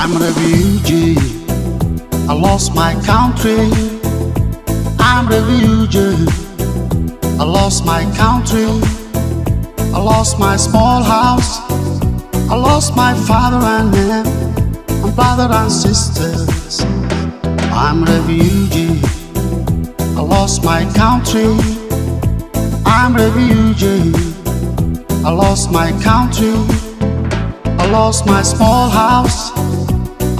I'm a refugee. I lost my country. I'm a refugee. I lost my country. I lost my small house. I lost my father and mother, and brother and sisters. I'm a refugee. I lost my country. I'm a refugee. I lost my country. I lost my small house.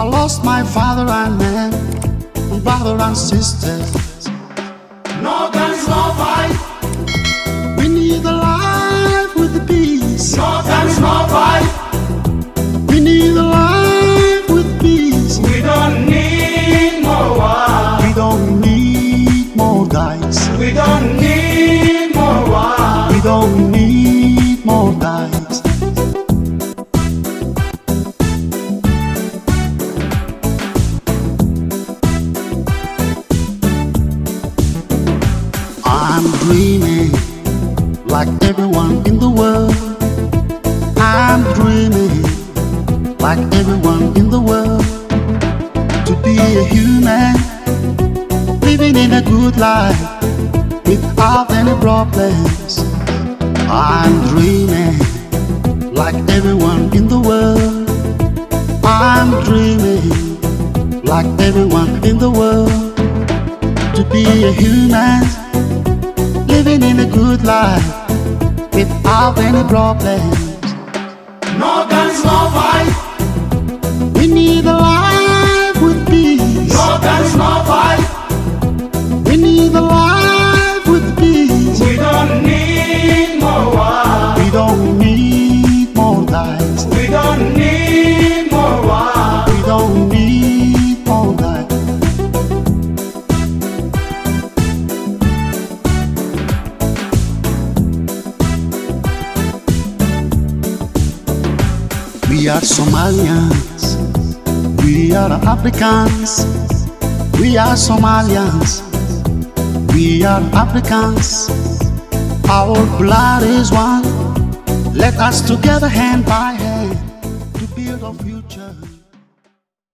I lost my father and mother, and brother and sisters. No guns, no fight. We need a life with peace. No guns, no fight. We need a life with peace. We don't need more war. We don't need more guys. We don't need more war. We don't need more guys. I'm dreaming like everyone in the world. I'm dreaming like everyone in the world, to be a human, living in a good life without any problems. I'm dreaming like everyone in the world. I'm dreaming like everyone in the world, to be a human, living in a good life without any problems. No guns, no fight. We need a life with peace. No guns, no fight. We need a life with peace. We don't need more war. We don't need more guys. We don't need more war. We don't need more guys. We are Somalians. We are Africans. We are Somalians. We are Africans. Our blood is one. Let us together hand by hand to build a future.